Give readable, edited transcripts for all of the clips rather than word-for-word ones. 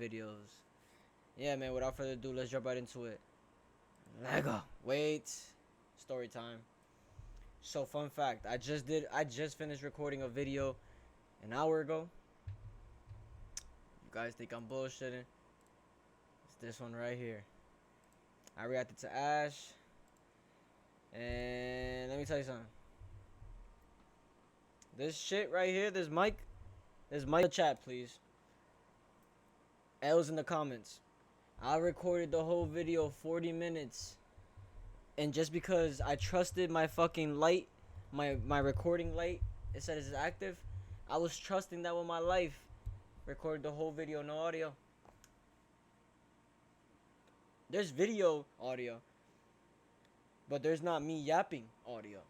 videos. Yeah, man, without further ado, let's jump right into it. Lego. Wait. Story time. So, fun fact, I just finished recording a video an hour ago. You guys think I'm bullshitting? It's this one right here. I reacted to Ash. And let me tell you something. This shit right here, this mic in the chat, please. L's in the comments. I recorded the whole video 40 minutes. And just because I trusted my fucking light, my recording light, it said it's active, I was trusting that with my life. Recorded the whole video, no audio. There's video audio, but there's not me yapping audio.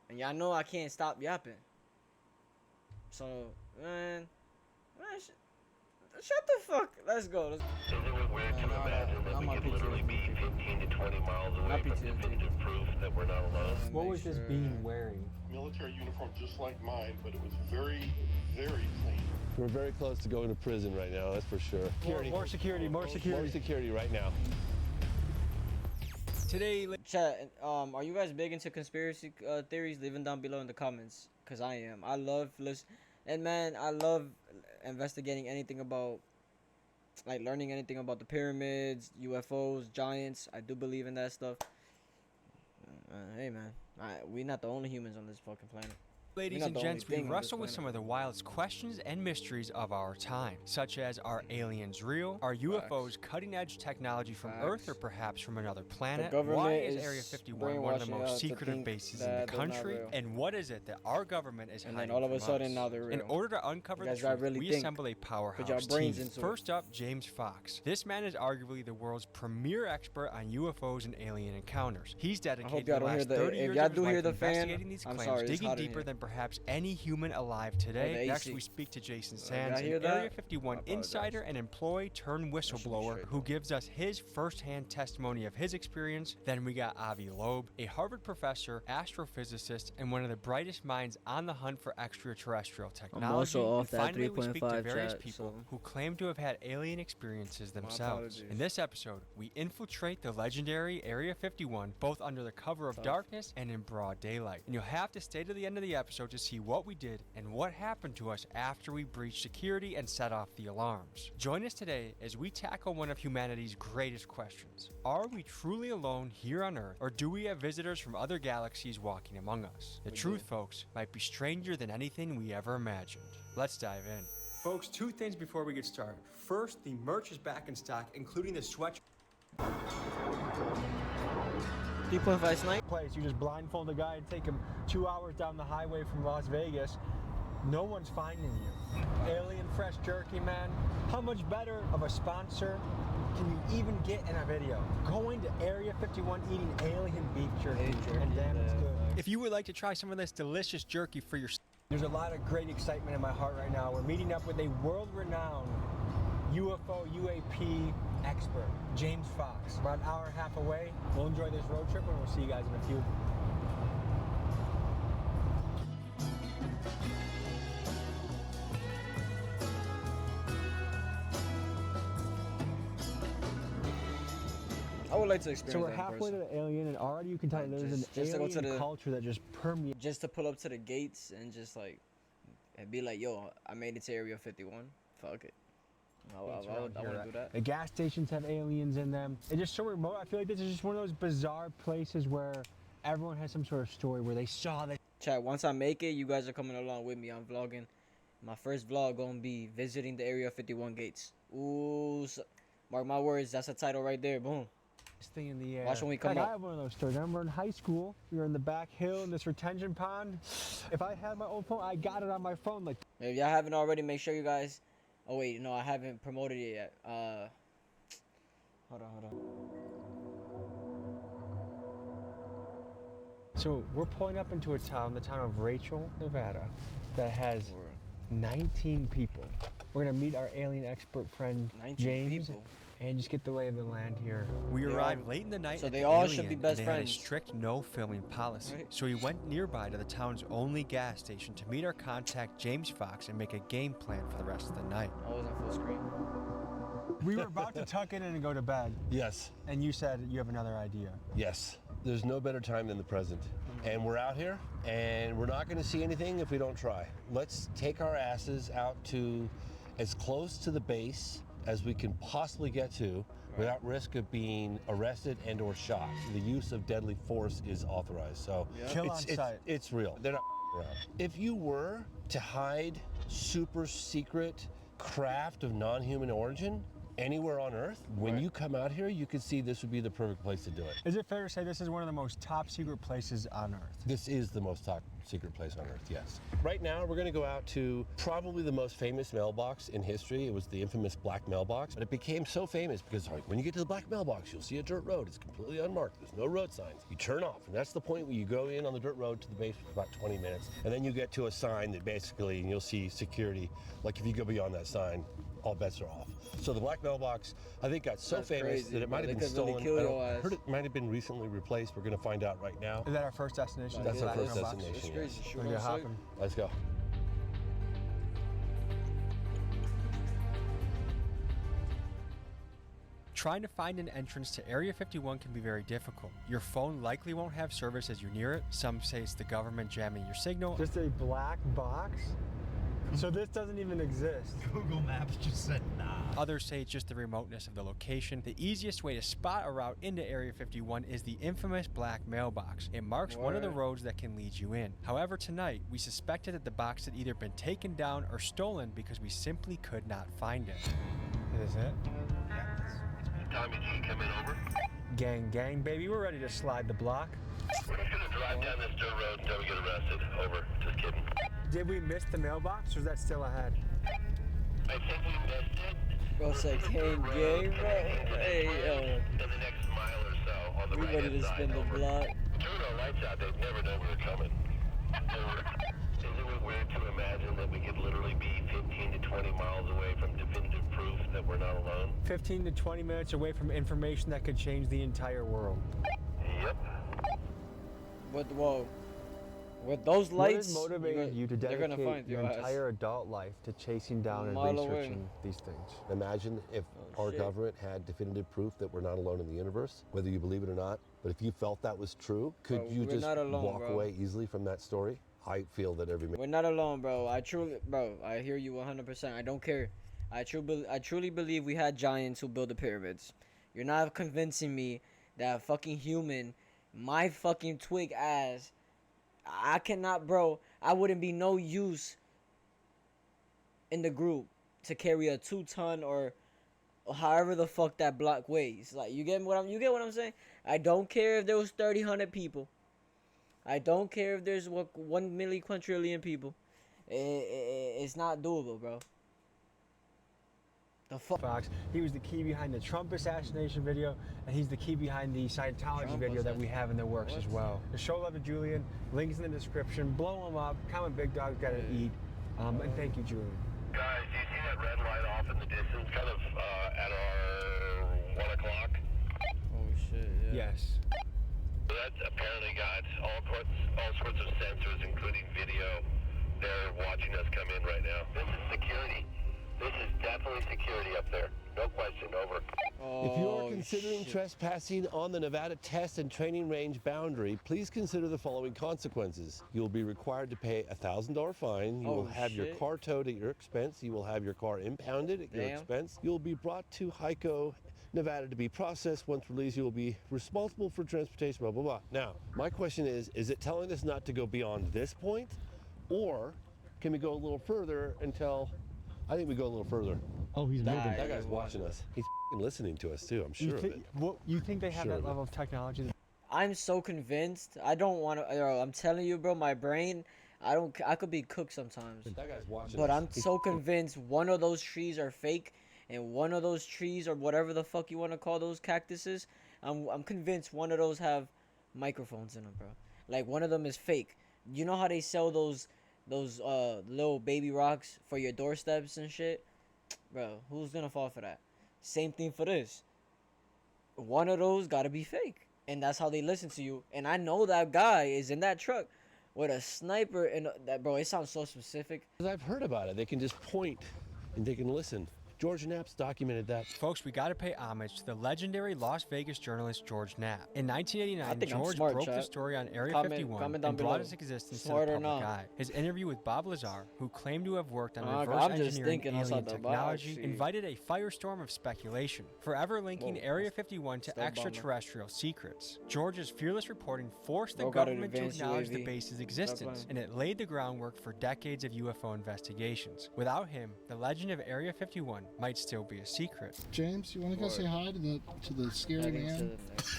And y'all know I can't stop yapping. So, man shut the fuck. Let's go. So that where to imagine that we could literally be 15 to 20 miles away from definitive proof that we're not alone. What was this being wearing? Military uniform just like mine, but it was very, very clean. We're very close to going to prison right now, that's for sure. More security. More security right now. Today, chat, are you guys big into conspiracy theories? Leave them down below in the comments, because I am. I love investigating anything about, like, learning anything about the pyramids, UFOs, giants. I do believe in that stuff. Hey, man, we not the only humans on this fucking planet. ladies and gents, we wrestle with some of the wildest questions and mysteries of our time, such as, are aliens real? Are UFOs cutting-edge technology from Earth or perhaps from another planet? Why is Area 51 one of the most secretive bases in the country? And what is it that our government is hiding from us? All of a sudden, now they're real. In order to uncover the truth, we assemble a powerhouse team. First up, James Fox. This man is arguably the world's premier expert on UFOs and alien encounters. He's dedicated the last 30 years of his life investigating these claims, digging deeper than perhaps any human alive today. Next, we speak to Jason Sands, an Area 51 insider and employee turned whistleblower who gives us his first-hand testimony of his experience. Then we got Avi Loeb, a Harvard professor, astrophysicist, and one of the brightest minds on the hunt for extraterrestrial technology. I'm also off and that finally, we speak to various chat, people who claim to have had alien experiences themselves. In this episode, we infiltrate the legendary Area 51, both under the cover of darkness and in broad daylight. And you'll have to stay to the end of the episode to see what we did and what happened to us after we breached security and set off the alarms. Join us today as we tackle one of humanity's greatest questions. Are we truly alone here on Earth, or do we have visitors from other galaxies walking among us? The truth, folks, might be stranger than anything we ever imagined. Let's dive in. Folks, two things before we get started. First, the merch is back in stock, including the sweatshirt. 3.5 snipe Place. You just blindfold a guy and take him 2 hours down the highway from Las Vegas. No one's finding you. Alien fresh jerky, man. How much better of a sponsor can you even get in a video? Going to Area 51 eating alien beef jerky, and damn, it's good. If you would like to try some of this delicious jerky for yourself, there's a lot of great excitement in my heart right now. We're meeting up with a world-renowned UFO UAP expert, James Fox. About an hour and a half away. We'll enjoy this road trip and we'll see you guys in a few. I would like to experience. So we're halfway to the alien, and already you can tell there's an alien culture that just permeates. Just to pull up to the gates and just like, and be like, yo, I made it to Area 51. Fuck it. I want to do that. The gas stations have aliens in them. It's just so remote. I feel like this is just one of those bizarre places where everyone has some sort of story where they saw that. Chat, once I make it, you guys are coming along with me. I'm vlogging. My first vlog gonna be visiting the Area 51 gates. Ooh, mark my words. That's a title right there. Boom. This thing in the air. Watch when we come up. I have one of those stories. I remember in high school, we were in the back hill in this retention pond. If I had my own phone, I got it on my phone. Like, if y'all haven't already, make sure you guys. Oh wait, no, I haven't promoted it yet. Hold on. So we're pulling up into a town, the town of Rachel, Nevada, that has 19 people. We're gonna meet our alien expert friend James and just get the lay of the land here. We arrived late in the night, so they all should be best friends. Had a strict no filming policy, right? So we went nearby to the town's only gas station to meet our contact James Fox and make a game plan for the rest of the night. I was on full screen. We were about to tuck it in and go to bed, Yes. and you said you have another idea. Yes. There's no better time than the present. And we're out here, and we're not going to see anything if we don't try. Let's take our asses out to as close to the base as we can possibly get to without risk of being arrested and or shot. The use of deadly force is authorized. So Kill on sight. it's real. They're not around. If you were to hide super secret craft of non-human origin anywhere on Earth, when you come out here, you can see this would be the perfect place to do it. Is it fair to say this is one of the most top secret places on Earth? This is the most top secret place on Earth, yes. Right now, we're gonna go out to probably the most famous mailbox in history. It was the infamous black mailbox, but it became so famous because when you get to the black mailbox, you'll see a dirt road. It's completely unmarked. There's no road signs. You turn off, and that's the point where you go in on the dirt road to the base for about 20 minutes, and then you get to a sign that basically, and you'll see security. Like if you go beyond that sign, all bets are off. So the black mailbox, I think, got so That's famous crazy, that it bro. might have They been could really stolen. kill I your ass. heard it might have been recently replaced. We're gonna find out right now. Is that our first destination? That's The our black first mailbox? destination. It's crazy. Yes. Shoot Okay, on sight. hopping. Let's go. Trying to find an entrance to Area 51 can be very difficult. Your phone likely won't have service as you're near it. Some say it's the government jamming your signal. Just a black box? So this doesn't even exist. Google Maps just said nah. Others say it's just the remoteness of the location. The easiest way to spot a route into Area 51 is the infamous black mailbox. It marks one of the roads that can lead you in. However, tonight, we suspected that the box had either been taken down or stolen because we simply could not find it. Is it? Tommy G, come in, over. Gang, baby. We're ready to slide the block. We're just gonna drive down this dirt road until we get arrested. Over. Just kidding. Did we miss the mailbox or is that still ahead? I think we missed it. Bro said gang, gang, bro. Hey, In the next mile or so on the we right ready to side. spin the Over. block. Turn our lights out. They'd never know we were coming. Over. Isn't it weird to imagine that we could literally be 15 to 20 miles away from definitive proof that we're not alone? 15 to 20 minutes away from information that could change the entire world. Yep. With those What lights, has motivated you to they're gonna dedicate find your your ass. entire adult life to chasing down and Mile away. researching these things? Imagine if Oh, our shit. government had definitive proof that we're not alone in the universe, whether you believe it or not. But if you felt that was true, could Bro, you we're just not alone, walk bro. away easily from that story? I feel that every man. We're not alone, bro. I hear you 100%. I don't care. I truly believe we had giants who built the pyramids. You're not convincing me that a fucking human, my fucking twig ass, I cannot, bro. I wouldn't be no use in the group to carry a 2-ton or however the fuck that block weighs. Like, you get what I'm saying? I don't care if there was 100 people. I don't care if there's 1 million quadrillion people. It's not doable, bro. The fuck. Fox. He was the key behind the Trump assassination video, and he's the key behind the Scientology Trump video that we have in the works as What? well. The show love to Julian. Links in the description. Blow him up. Comment big dog's gotta eat. And thank you, Julian. Guys, do you see that red light off in the distance, kind of at our 1 o'clock? Oh shit. Yeah. Yes. That's apparently got all sorts of sensors, including video. They're watching us come in right now. This is security. This is definitely security up there. No question. Over. If you are Oh, considering shit. trespassing on the Nevada test and training range boundary, please consider the following consequences. You will be required to pay a $1,000 fine. You will Oh, have your shit. car towed at your expense. You will have your car impounded at your Damn. expense. You will be brought to Hyco, Nevada to be processed. Once released, you will be responsible for transportation, blah, blah, blah. Now, my question is it telling us not to go beyond this point? Or can we go a little further until, I think we go a little further. Oh, he's Nah, That yeah, guy's why watching us. He's listening to us too, I'm You sure of it. think, you think they have Sure that of it. level of technology? I'm so convinced. I don't want to. I'm telling you, bro. My brain. I could be cooked sometimes. That guy's watching But us. I'm so convinced one of those trees are fake, and one of those trees or whatever the fuck you want to call those cactuses, I'm convinced one of those have microphones in them, bro. Like one of them is fake. You know how they sell those little baby rocks for your doorsteps and shit, bro? Who's gonna fall for that? Same thing for this. One of those gotta be fake, and that's how they listen to you. And I know that guy is in that truck with a sniper and that, bro. It sounds so specific. I've heard about it. They can just point and they can listen. George Knapp's documented that. Folks, we gotta pay homage to the legendary Las Vegas journalist George Knapp. In I 1989, think I'm George smart, broke the chat. story on Area Comment 51 down and brought below. its existence Smart to or the public not? eye. His interview with Bob Lazar, who claimed to have worked on I'm reverse just engineering thinking alien outside the box, technology, see. invited a firestorm of speculation, forever linking Whoa, Area 51 to still bummer. extraterrestrial secrets. George's fearless reporting forced the Bro got an government to advanced acknowledge the UAV. base's Stop existence, playing. and it laid the groundwork for decades of UFO investigations. Without him, the legend of Area 51 might still be a secret. James, you want to go say hi to the scary Heading to man? the next.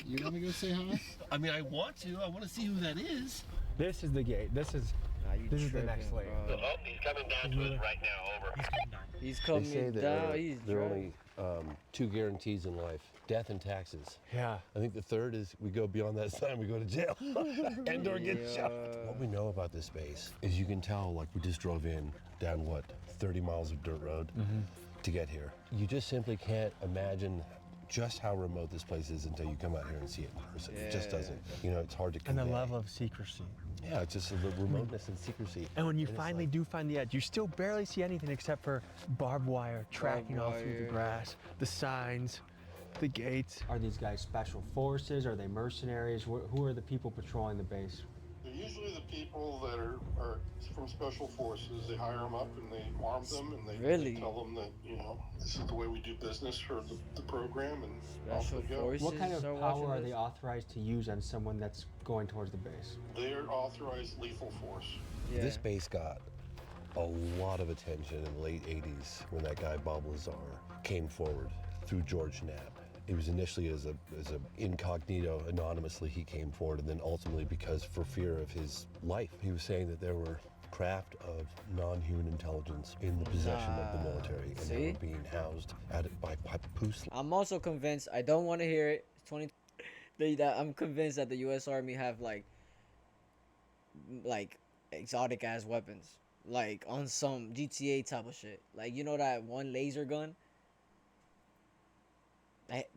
You want to go say hi? I mean, I want to. I want to see who that is. This is the gate. This is Nah, you This is the tripping, next layer. bro. Oh, he's coming down to us right now. Over. He's They coming say that down. He's there are driving. only two guarantees in life: death and taxes. yeah. I think the third is we go beyond that sign, we go to jail and or get shot. What we know about this base is you can tell, like we just drove in down what 30 miles of dirt road to get here. You just simply can't imagine just how remote this place is until you come out here and see it in person. It just doesn't. You know, it's hard to And convey. the level of secrecy. Yeah, it's just the remoteness and secrecy. And when you it's finally like- do find the edge, you still barely see anything except for barbed wire tracking all through the wire. grass, the signs, the gates. Are these guys special forces? Are they mercenaries? Who are the people patrolling the base? They're usually the people that are from special forces. They hire them up and they arm them and they Really? tell them that, you know, this is the way we do business for the program and off Special they go. forces. What kind of are power watching are this? they authorized to use on someone that's going towards the base? They're authorized lethal force. Yeah. This base got a lot of attention in the late 80s when that guy Bob Lazar came forward through George Knapp. It was initially as a incognito, anonymously he came forward, and then ultimately because for fear of his life, he was saying that there were craft of non-human intelligence in the possession of the military, and they see? were being housed by Papoose. I'm also convinced. I don't want to hear it. 20. I'm convinced that the U.S. Army have like exotic ass weapons, like on some GTA type of shit. Like you know that one laser gun.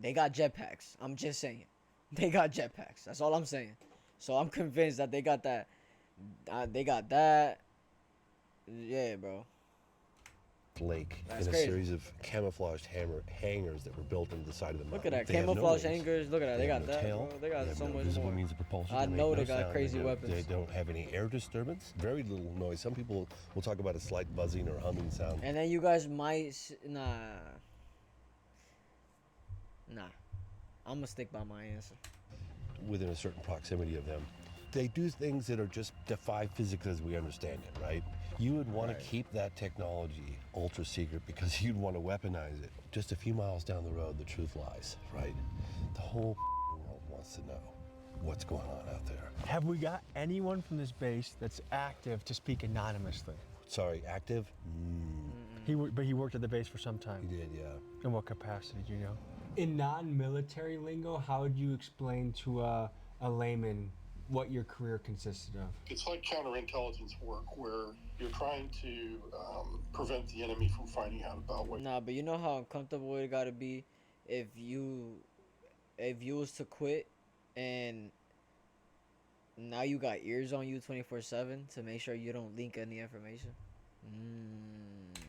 They got jetpacks. I'm just saying, they got jetpacks. That's all I'm saying. So I'm convinced that they got that. They got that. Yeah, bro. Lake That's in a crazy. series of camouflaged hangars that were built into the side of the mountain. Look at that They have no camouflage wings. hangers. Look at that. They have got no that. tail. Bro. They got have so no much visible more. means of propulsion. I They know make they no got sound. crazy weapons. They don't have any air disturbance. Very little noise. Some people will talk about a slight buzzing or humming sound. And then you guys might nah. I'm gonna stick by my answer. Within a certain proximity of them, they do things that are just defy physics as we understand it, right? You would want to keep that technology ultra secret because you'd want to weaponize it. Just a few miles down the road, the truth lies, right? The whole world wants to know what's going on out there. Have we got anyone from this base that's active to speak anonymously? Sorry, active? But he worked at the base for some time. He did, yeah. In what capacity, do you know? In non-military lingo, how would you explain to a layman what your career consisted of? It's like counterintelligence work where you're trying to prevent the enemy from finding out about what. Nah, but you know how uncomfortable it gotta be if you was to quit and now you got ears on you 24/7 to make sure you don't leak any information.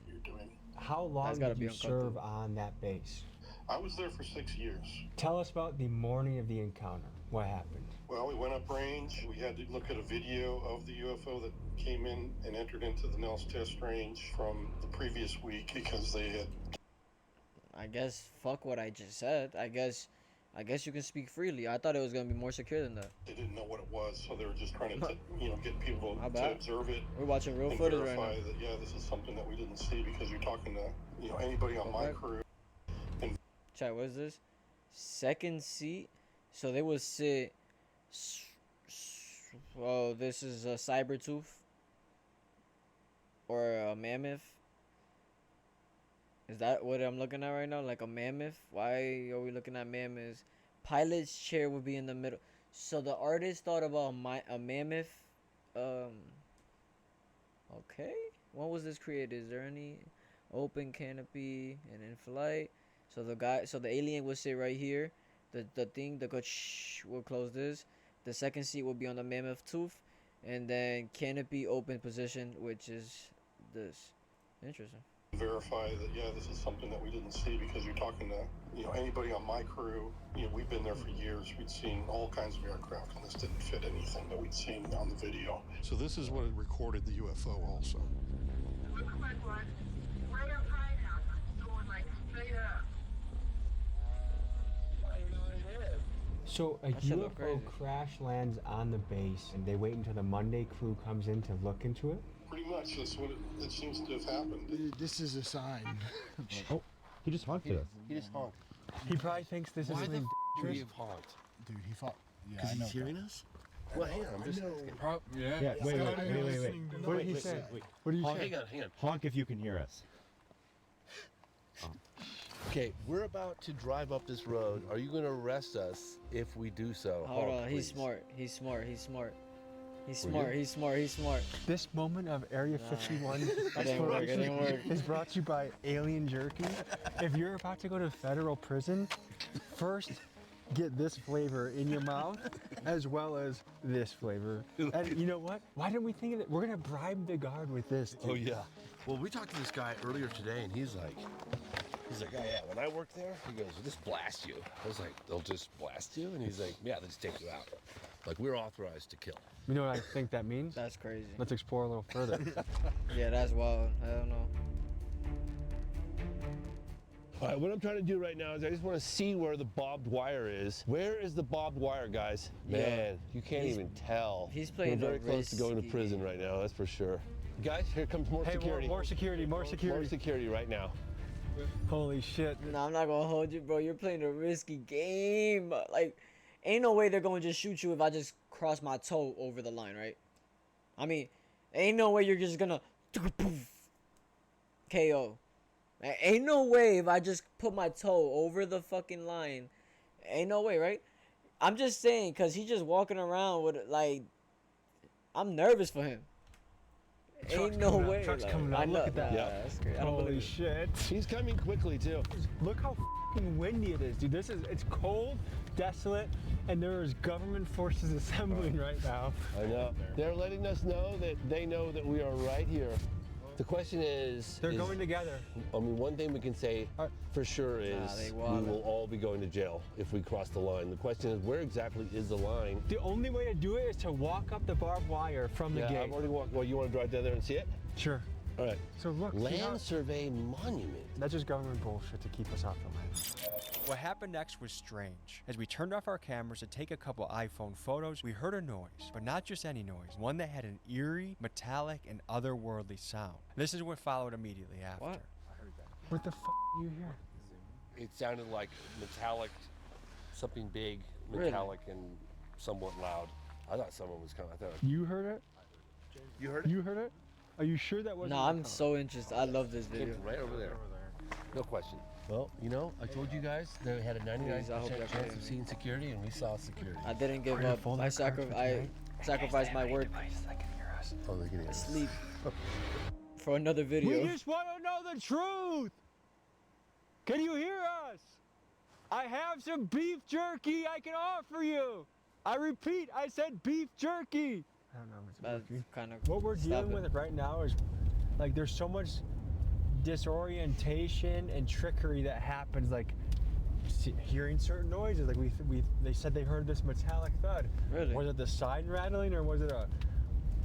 You're doing. How long That's gotta did be you serve uncomfortable. on that base? I was there for 6 years. Tell us about the morning of the encounter. What happened? Well, we went up range. We had to look at a video of the UFO that came in and entered into the Nels test range from the previous week because they had. I guess fuck what I just said. I guess you can speak freely. I thought it was gonna be more secure than that. They didn't know what it was, so they were just trying to, get people My to bad. observe it We're watching real and footage right verify now. that this is something that we didn't see because you're talking to anybody on my Okay. crew. Chat, what is this? Second seat. So they would sit. Oh, this is a cyber tooth or a mammoth. Is that what I'm looking at right now? Like a mammoth? Why are we looking at mammoths? Pilot's chair would be in the middle. So the artist thought about a mammoth. Okay. When was this created? Is there any open canopy and in flight? So the alien would sit right here. The thing, the coach will close this. The second seat will be on the mammoth tooth, and then canopy open position, which is this. Interesting. verify that, yeah, this is something that we didn't see, because you're talking to, anybody on my crew. We've been there for years. We'd seen all kinds of aircraft, and this didn't fit anything that we'd seen on the video. So this is what it recorded the UFO also. Looks like one. Right up high now. Going like straight up. So a That shit look UFO crazy. crash lands on the base, and they wait until the Monday crew comes in to look into it? Pretty much that's what it seems to have happened. This is a sign. Oh, he just honked at us. He just honked. He probably thinks this is Why the something would he dangerous. have honked? Dude, he fought. Yeah, Because I know. he's hearing us? Well, hang on. I'm just. Yeah, wait. What did he say? What did you Honk, say? hang on. Honk if you can hear us. Okay, we're about to drive up this road. Are you going to arrest us if we do so? Hold Honk, on, he's please. smart. He's smart. He's smart. He's Were smart. you? He's smart. He's smart. This moment of Area 51 It didn't work. It exploration didn't work. is brought to you by Alien Jerky. If you're about to go to federal prison, first get this flavor in your mouth as well as this flavor. And you know what? Why didn't we think of it? We're gonna bribe the guard with this. Dude. Oh, yeah. Well, we talked to this guy earlier today, and he's like, yeah, when I worked there, he goes, they'll just blast you. I was like, they'll just blast you? And he's like, yeah, they'll just take you out. Like, we're authorized to kill. You know what I think that means? That's crazy. Let's explore a little further. Yeah, that's wild. I don't know. All right, what I'm trying to do right now is I just want to see where the barbed wire is. Where is the barbed wire, guys? Yeah. Man, you can't He's- even tell. he's playing We're very a close to going to risky prison game. right now, that's for sure. Guys, here comes more Hey, security. more security, more security. More security right now. Holy shit. No, I'm not gonna hold you, bro. You're playing a risky game. Like, ain't no way they're gonna just shoot you if I just cross my toe over the line, right? I mean, ain't no way you're just gonna KO. Ain't no way if I just put my toe over the fucking line. Ain't no way, right? I'm just saying, cause he's just walking around with like, I'm nervous for him. Ain't no way. Truck's like, coming I up. know, Look at that. nah, that's great. I don't Holy believe it. shit. He's coming quickly, too. Look how fucking windy it is, dude. It's cold, desolate, and there's government forces assembling right now. I know. They're letting us know that they know that we are right here. The question is... They're going together. I mean, one thing we can say for sure is they we wildin'. will all be going to jail if we cross the line. The question is, where exactly is the line? The only way to do it is to walk up the barbed wire from the Yeah, gate. I've already walked. Well, you want to drive down there and see it? Sure. All right. So look, see how- Land Survey Monument. that's just government bullshit to keep us off the land. What happened next was strange. As we turned off our cameras to take a couple iPhone photos, we heard a noise, but not just any noise, one that had an eerie, metallic, and otherworldly sound. This is what followed immediately after. What? What the f you hear? It sounded like metallic, something big, Really? metallic, and somewhat loud. I thought someone was coming. I thought You heard it? you heard it. You heard it? Are you sure that wasn't? No, the I'm car? so interested. I love this It came video. from right over there. No question. Well, I told you guys they had a 99% Please, I hope y'all chance can. of seeing security, and we saw security. I didn't give gonna up. fold I our cards for I tonight. sacrificed my work, Oh, they can hear us. sleep, for another video. We just want to know the truth. Can you hear us? I have some beef jerky I can offer you. I repeat, I said beef jerky. I don't know if it's That's working. kind of What we're dealing with right now is like there's so much disorientation and trickery that happens, like hearing certain noises. Like they said they heard this metallic thud. Really? Was it the sign rattling or was it a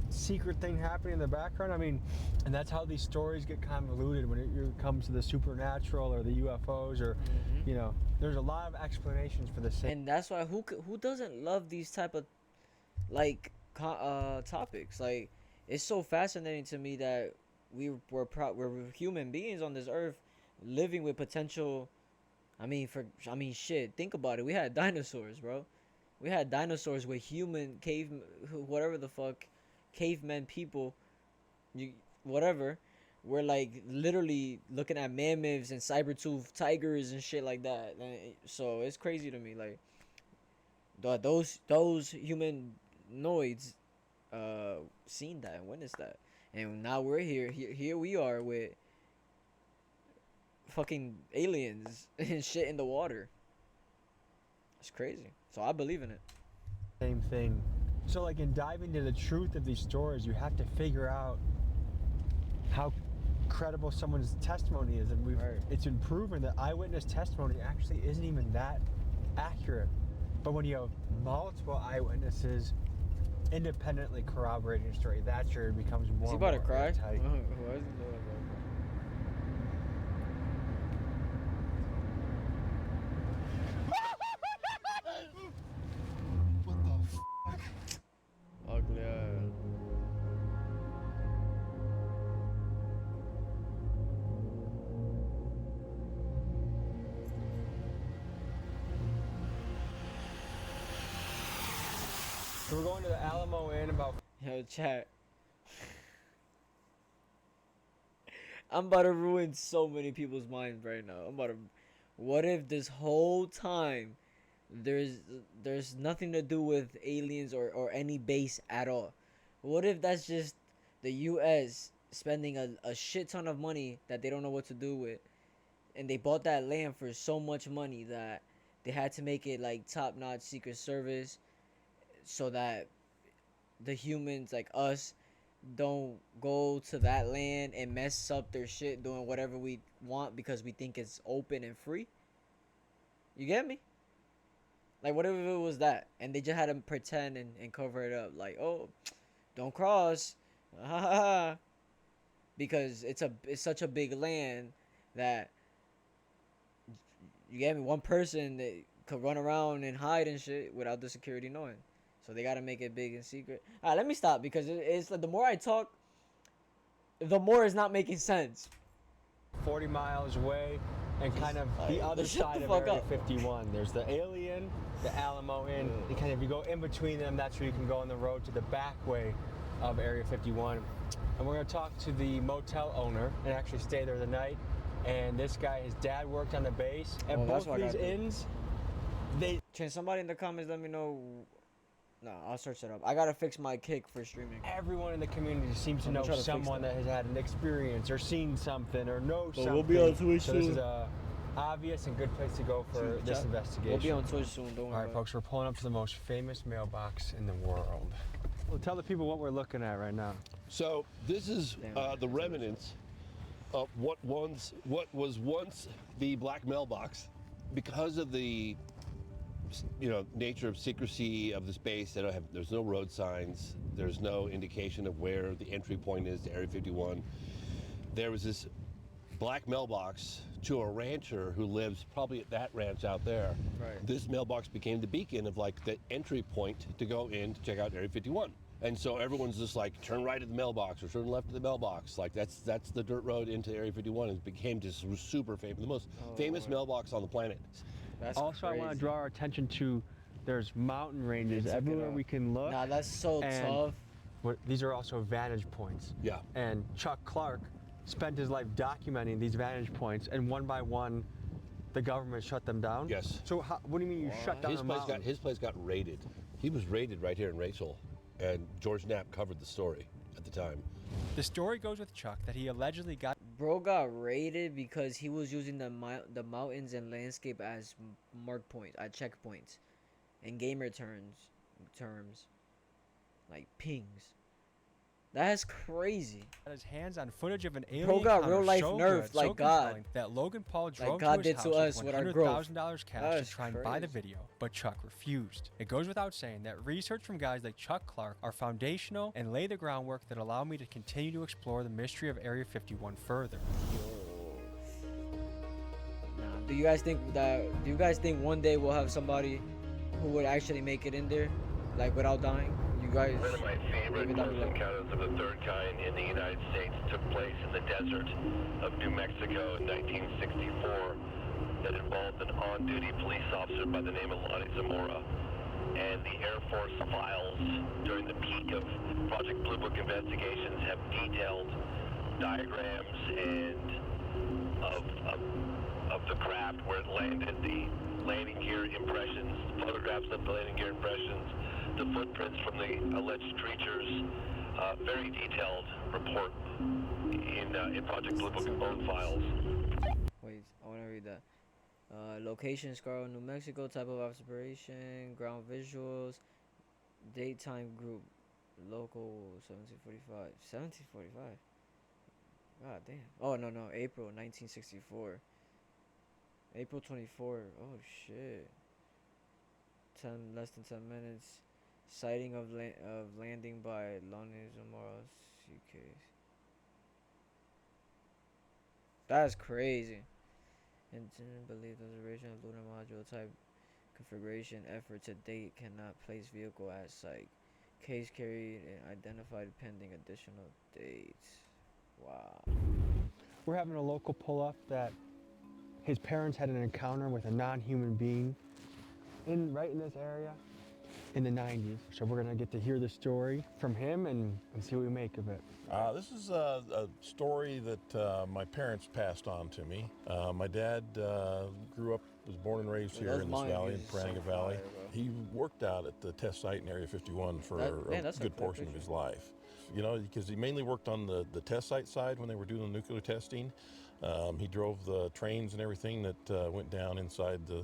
secret thing happening in the background? I mean, and that's how these stories get convoluted when it comes to the supernatural or the UFOs or, there's a lot of explanations for the same. And that's why who doesn't love these type of like topics? Like, it's so fascinating to me that we're human beings on this earth living with potential. I mean, shit, think about it. We had dinosaurs, bro. We had dinosaurs with human whatever the fuck, cavemen people, whatever. We're like literally looking at mammoths and saber-toothed tigers and shit like that. So it's crazy to me, like those humanoids seen that and witnessed that, and now we're here we are with fucking aliens and shit in the water. It's crazy. So I believe in it. Same thing. So like in diving to the truth of these stories, you have to figure out how credible someone's testimony is, and it's been proven that eyewitness testimony actually isn't even that accurate. But when you have multiple eyewitnesses independently corroborating a story, that's where it becomes more. Is he about to cry? airtight. Why is he doing that? What the f? Ugly ass. So we're going to the Alamo in about. Yo, chat. I'm about to ruin so many people's minds right now. I'm about to. What if this whole time there's nothing to do with aliens or any base at all? What if that's just the U.S. spending a shit ton of money that they don't know what to do with, and they bought that land for so much money that they had to make it like top-notch Secret Service, so that the humans like us don't go to that land and mess up their shit doing whatever we want because we think it's open and free. You get me? Like, what if it was that and they just had to pretend and cover it up, like, oh, don't cross, because it's such a big land that, you get me, one person that could run around and hide and shit without the security knowing. So they gotta make it big and secret. All right, let me stop because it's like the more I talk, the more it's not making sense. 40 miles away, and kind of the other shut side the of fuck Area up. 51. There's the Alien, the Alamo Inn. And kind of, if you go in between them, that's where you can go on the road to the back way of Area 51. And we're gonna talk to the motel owner and actually stay there the night. And this guy, his dad worked on the base. At that's both what I these gotta do. inns, they. Can somebody in the comments let me know? No, I'll search it up. I gotta fix my kick for streaming. Everyone in the community seems to I'm know gonna try to fix someone that has had an experience or seen something or knows something. we'll be on Twitch so this soon. is a obvious and good place to go for this Chat. investigation. We'll be on Twitch soon. Don't worry. All right, about folks, we're pulling up to the most famous mailbox in the world. Well, tell the people what we're looking at right now. So this is Damn. the remnants of what was once the black mailbox. Because of the nature of secrecy of the space, there's no road signs, there's no indication of where the entry point is to Area 51. There was this black mailbox to a rancher who lives probably at that ranch out there. Right. This mailbox became the beacon of like the entry point to go in to check out Area 51. And so everyone's just like, turn right at the mailbox or turn left at the mailbox. Like that's the dirt road into Area 51. It became just super famous, the most famous mailbox on the planet. That's also, crazy. I want to draw our attention to there's mountain ranges Check it everywhere out. we can look. Nah, that's so And tough. These are also vantage points. Yeah. And Chuck Clark spent his life documenting these vantage points, and one by one, the government shut them down. Yes. So what do you mean you shut down a mountain? His place got raided. He was raided right here in Rachel, and George Knapp covered the story at the time. The story goes with Chuck that he allegedly got Bro got raided because he was using the mountains and landscape as mark points, checkpoints, and gamer terms, like pings. That's crazy. his hands on footage of an alien Bro got encounter real life so nerve, good, like so God. compelling that Logan Paul drove God to did his to house us with our growth. $100,000 cash That's to try and buy the crazy. video, but Chuck refused. It goes without saying that research from guys like Chuck Clark are foundational and lay the groundwork that allow me to continue to explore the mystery of Area 51 further. Do you guys think one day we'll have somebody who would actually make it in there, like without dying? You guys? One of my favorite leave it down close below. encounters of the third kind in the United States took place in the desert of New Mexico in 1964 that involved an on-duty police officer by the name of Lonnie Zamora. And the Air Force files during the peak of Project Blue Book investigations have detailed diagrams of the craft where it landed, the landing gear impressions, photographs of the landing gear impressions, the footprints from the alleged creatures, very detailed report in Project Blue Book own files. Wait, I want to read that. Location, Scarlet, New Mexico. Type of observation, ground visuals, daytime group, local 1745. 1745. God damn. Oh, no. April 1964. April 24. Oh, shit. Less than 10 minutes. Sighting of landing by Lonnie Zamora's suitcase. That's crazy. And didn't believe the original lunar module type configuration effort to date cannot place vehicle at site. Case carried and identified pending additional dates. Wow. We're having a local pull up that his parents had an encounter with a non-human being right in this area in the 90s. So we're gonna get to hear the story from him and see what we make of it. This is a story that my parents passed on to me. My dad was born and raised here in this valley, in Parananga Valley. He worked out at the test site in Area 51 for a good portion of his life. You know, because he mainly worked on the test site side when they were doing the nuclear testing. He drove the trains and everything that went down inside the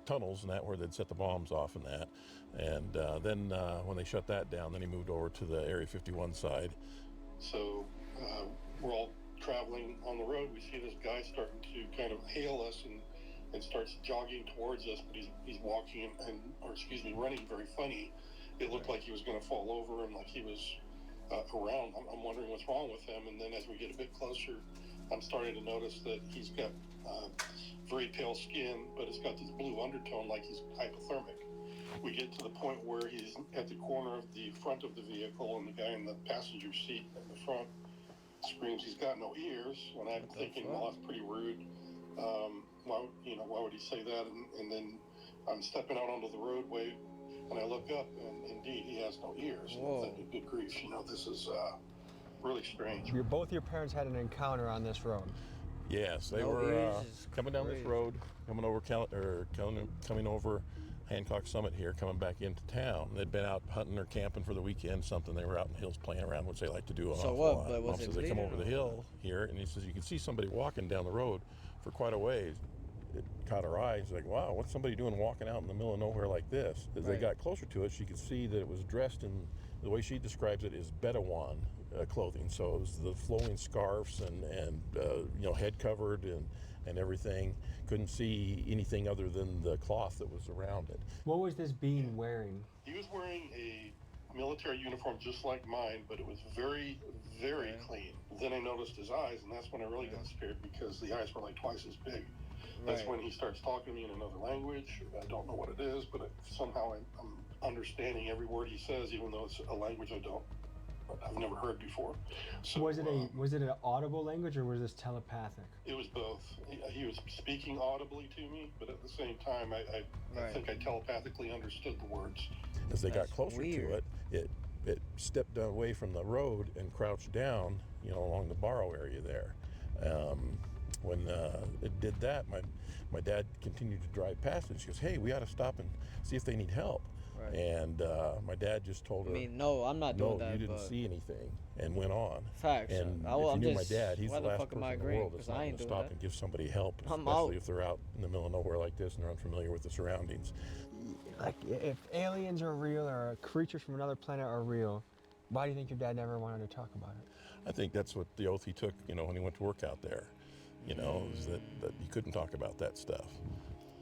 tunnels and that where they'd set the bombs off and that. And then when they shut that down, then he moved over to the Area 51 side. So we're all traveling on the road. We see this guy starting to kind of hail us and starts jogging towards us, but he's walking running very funny. It looked like he was going to fall over and like he was around. I'm wondering what's wrong with him. And then as we get a bit closer, I'm starting to notice that he's got very pale skin, but it's got this blue undertone like he's hypothermic. We get to the point where he's at the corner of the front of the vehicle, and the guy in the passenger seat in the front screams he's got no ears. And I'm thinking, well, that's pretty rude. Why would he say that? And then I'm stepping out onto the roadway, and I look up, and indeed, he has no ears. And I'm thinking, good grief, this is really strange. Both your parents had an encounter on this road. Yes, they were coming down this road, coming over Hancock Summit here, coming back into town. They'd been out hunting or camping for the weekend, something. They were out in the hills playing around, which they like to do an awful lot. But was Mom says they come over the hill here, and he says you can see somebody walking down the road for quite a ways. It caught her eye. She's like, wow, what's somebody doing walking out in the middle of nowhere like this? As they got closer to it, she could see that it was dressed in, the way she describes it, is Bedouin clothing. So it was the flowing scarves and head covered and everything. Couldn't see anything other than the cloth that was around it. What was this being wearing? He was wearing a military uniform just like mine, but it was very, very clean. Then I noticed his eyes, and that's when I really got scared because the eyes were like twice as big. That's when he starts talking to me in another language. I don't know what it is, but somehow I'm understanding every word he says, even though it's a language I've never heard before. So was it an audible language or was this telepathic? It was both. He was speaking audibly to me, but at the same time, I think I telepathically understood the words. As they got closer to it, it stepped away from the road and crouched down, along the borrow area there. When it did that, my dad continued to drive past it. She goes, hey, we ought to stop and see if they need help. Right. And my dad just told her, no, I'm not doing that. No, you didn't see anything, and went on. Facts. And if you knew my dad, he's the last person in the world that's not going to stop and give somebody help, especially if they're out in the middle of nowhere like this and they're unfamiliar with the surroundings. Like, if aliens are real or creatures from another planet are real, why do you think your dad never wanted to talk about it? I think that's what the oath he took, when he went to work out there. Is that he couldn't talk about that stuff.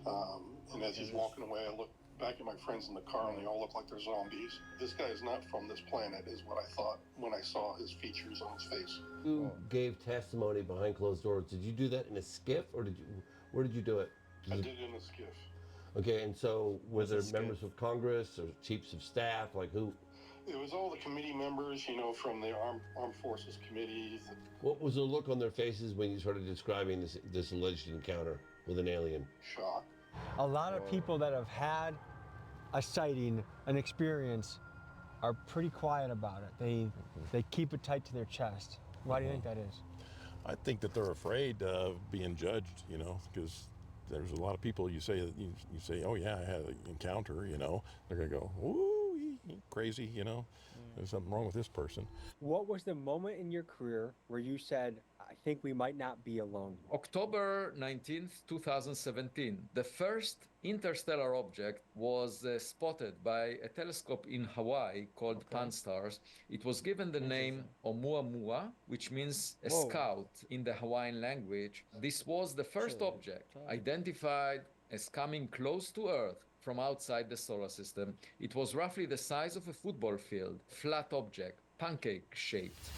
And as he's walking away, I look back at my friends in the car, and they all look like they're zombies. This guy is not from this planet, is what I thought when I saw his features on his face. You gave testimony behind closed doors. Did you do that in a skiff, or where did you do it? I did it in a skiff. Okay, and so were there members of Congress or chiefs of staff, like who? It was all the committee members, from the Armed Forces Committee. What was the look on their faces when you started describing this alleged encounter with an alien? Shock. A lot of people that have had a sighting, an experience, are pretty quiet about it. They keep it tight to their chest. Why do you think that is? I think that they're afraid of being judged, because there's a lot of people you say, oh yeah, I had an encounter, they're gonna go, ooh, crazy, there's something wrong with this person. What was the moment in your career where you said, I think we might not be alone. October 19th, 2017, the first interstellar object was spotted by a telescope in Hawaii called Pan-STARRS. It was given the name Oumuamua, which means a scout in the Hawaiian language. This was the first object identified as coming close to Earth from outside the solar system. It was roughly the size of a football field, flat object, pancake-shaped.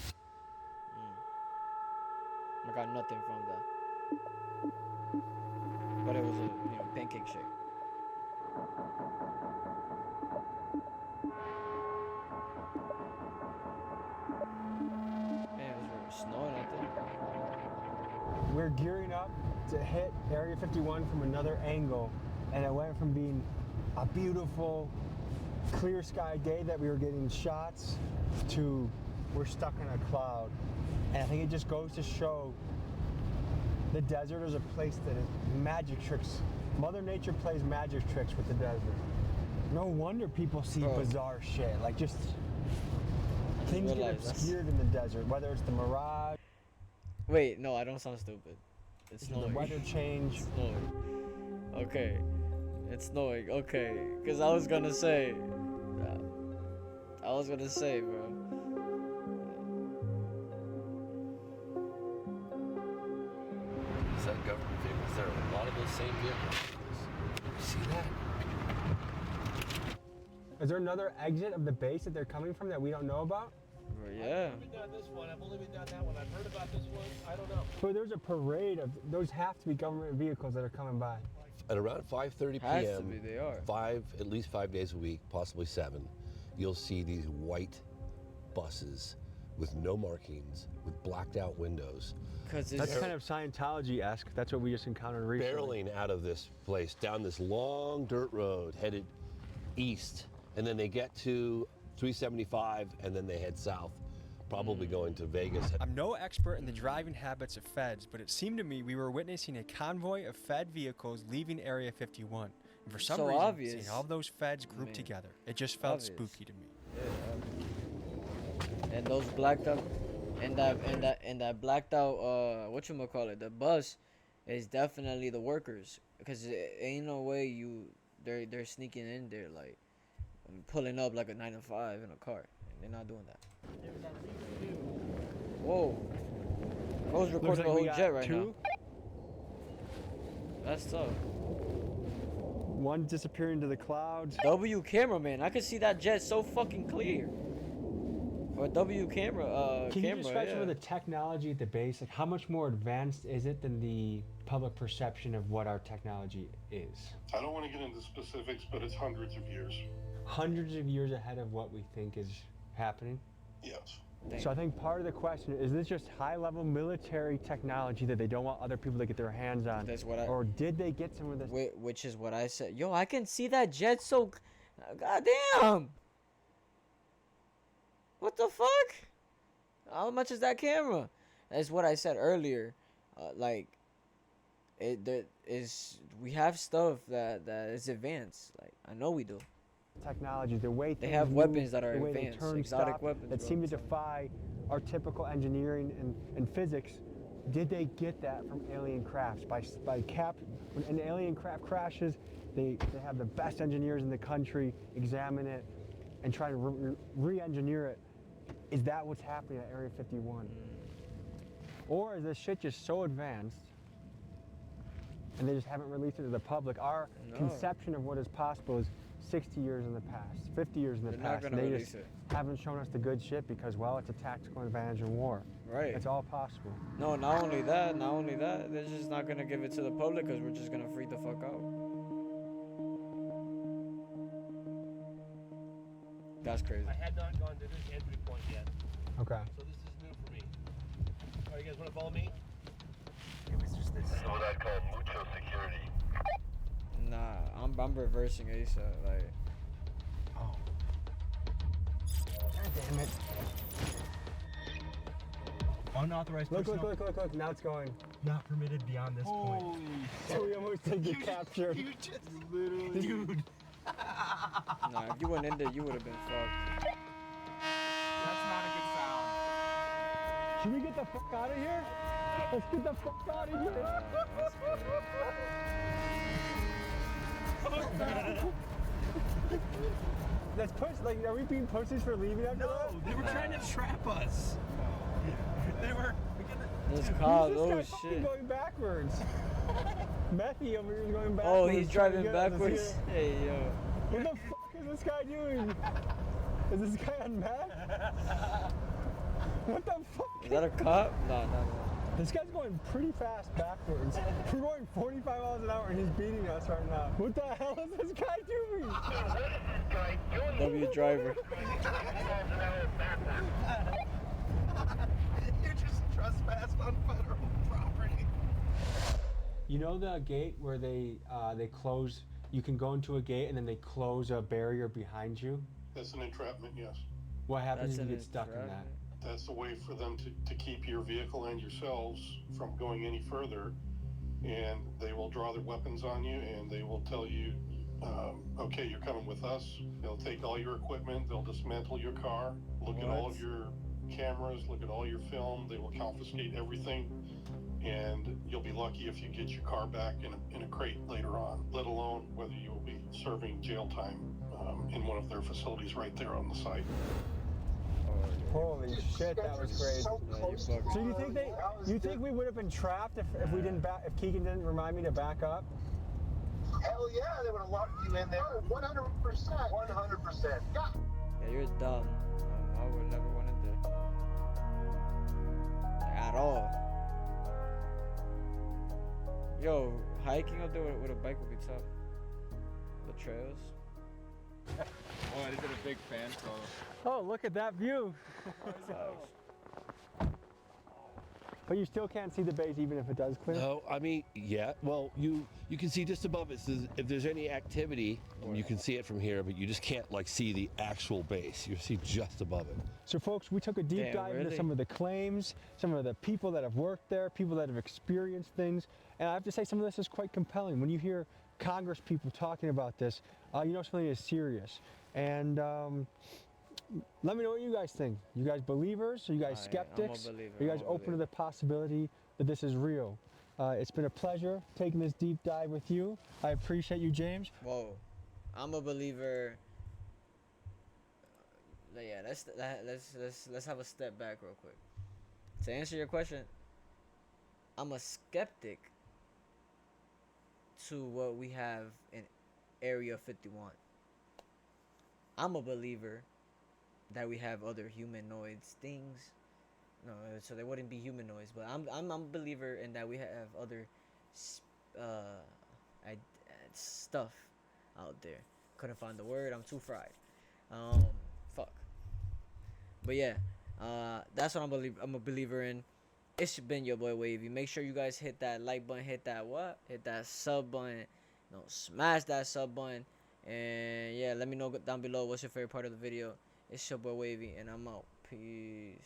I got nothing from that. But it was a pancake shape. Man, it was snowing out there. We're gearing up to hit Area 51 from another angle, and it went from being a beautiful, clear sky day that we were getting shots to we're stuck in a cloud. And I think it just goes to show the desert is a place that is magic tricks. Mother Nature plays magic tricks with the desert. No wonder people see bizarre shit. Like just things get obscured in the desert, whether it's the mirage. Wait, no, I don't sound stupid. It's snowing. The weather change. It's snowing. Okay. It's snowing. Okay. Because I was gonna say, bro. Is that government vehicles? There are a lot of those same vehicles. You see that? Is there another exit of the base that they're coming from that we don't know about? Yeah. I've never been down this one. I've only been down that one. I've heard about this one. I don't know. So there's a parade of those have to be government vehicles that are coming by. At around 5:30 Has to p.m., be, they are. at least 5 days a week, possibly 7, you'll see these white buses with no markings, with blacked out windows. That's kind of Scientology-esque. That's what we just encountered recently. Barreling out of this place, down this long dirt road, headed east. And then they get to 375, and then they head south, probably going to Vegas. I'm no expert in the driving habits of feds, but it seemed to me we were witnessing a convoy of fed vehicles leaving Area 51. And for some reason, seeing all those feds grouped together, it just felt spooky to me. Yeah, and those blacked out, and that blacked out, whatchamacallit, the bus is definitely the workers, because ain't no way they're sneaking in there like pulling up like a 9 to 5 in a car. They're not doing that. Whoa. Bro's recording the whole jet right now. That's tough. One disappearing into the clouds. W cameraman. I could see that jet so fucking clear. Or W camera. Can you describe some of the technology at the base? Like, how much more advanced is it than the public perception of what our technology is? I don't want to get into specifics, but it's hundreds of years. Hundreds of years ahead of what we think is happening? Yes. So I think part of the question is this just high-level military technology that they don't want other people to get their hands on? That's what or did they get some of this? Which is what I said. Yo, I can see that jet so... Goddamn! What the fuck? How much is that camera? That's what I said earlier. We have stuff that is advanced. Like, I know we do. Technology, the way they have weapons that are advanced, exotic weapons that seem to defy our typical engineering and physics. Did they get that from alien crafts? When an alien craft crashes, they have the best engineers in the country examine it and try to re-engineer it. Is that what's happening at Area 51? Or is this shit just so advanced and they just haven't released it to the public? Our conception of what is possible is 60 years in the past, 50 years in the past. Not gonna they release just it. haven't shown us the good shit because, well, it's a tactical advantage in war. Right. It's all possible. No, not only that, they're just not gonna give it to the public because we're just gonna freak the fuck out. That's crazy. I had not gone to this entry point yet. Okay. So this is new for me. All right, you guys want to follow me? This is what I call mucho security. Nah, I'm reversing ASAP. Like. Oh. God damn it. Unauthorized Look. Now it's going. Not permitted beyond this point. So we almost did the capture. You just literally... Dude. Nah, if you went in there, you would have been fucked. That's not a good sound. Should we get the fuck out of here? Let's get the fuck out of here. Let's push. Like, are we being pussies for leaving after that? They were trying to trap us. They were. This car, This oh guy fucking shit. going backwards. Methy over here is going backwards. Oh, he's trying to driving get us backwards. here. Hey, yo. What the fuck is this guy doing? Is this guy on meth? What the fuck? Is that a cop? No. This guy's going pretty fast backwards. We're going 45 miles an hour and he's beating us right now. What the hell is this guy doing? What is this guy doing? W driver. You just trespassed on federal property. You know the gate where they close, you can go into a gate and then they close a barrier behind you? That's an entrapment, yes. What happens That's if you an get stuck in that? entrapment. That's a way for them to keep your vehicle and yourselves from going any further. And they will draw their weapons on you and they will tell you, okay, you're coming with us. They'll take all your equipment, they'll dismantle your car, look at all of your cameras, look at all your film, they will confiscate everything. And you'll be lucky if you get your car back in a crate later on, let alone whether you will be serving jail time in one of their facilities right there on the site. Holy shit, that was great. So close to So you think we would have been trapped if we didn't if Keegan didn't remind me to back up? Hell yeah, they would have locked you in there. 100%. 100%. Yeah. Yeah, you're dumb. I would never want to do. Like, at all. Yo, hiking up there with a bike would be tough. The trails. Oh, I just did a big fan, so. Oh, look at that view. But you still can't see the base even if it does clear? No, I mean, yeah. Well, you can see just above it. So if there's any activity, you can see it from here, but you just can't like see the actual base. You see just above it. So folks, we took a deep Damn, dive into really? some of the claims, some of the people that have worked there, people that have experienced things. And I have to say some of this is quite compelling. When you hear Congress people talking about this, you know something is serious. And let me know what you guys think. You guys believers? Are you guys skeptics? believer, Are you guys I'm a open to the possibility that this is real? It's been a pleasure taking this deep dive with you. I appreciate you, James. Whoa, I'm a believer. Yeah, let's have a step back real quick. To answer your question, I'm a skeptic to what we have in Area 51. I'm a believer that we have other humanoids things. No, so they wouldn't be humanoids, but I'm a believer in that we have other stuff out there. Couldn't find the word. I'm too fried. Fuck. But yeah, that's what I'm a believer in. It's been your boy Wavy. Make sure you guys hit that like button, hit that sub button. No, smash that sub button. And yeah, let me know down below what's your favorite part of the video. It's your boy Wavy, and I'm out. Peace.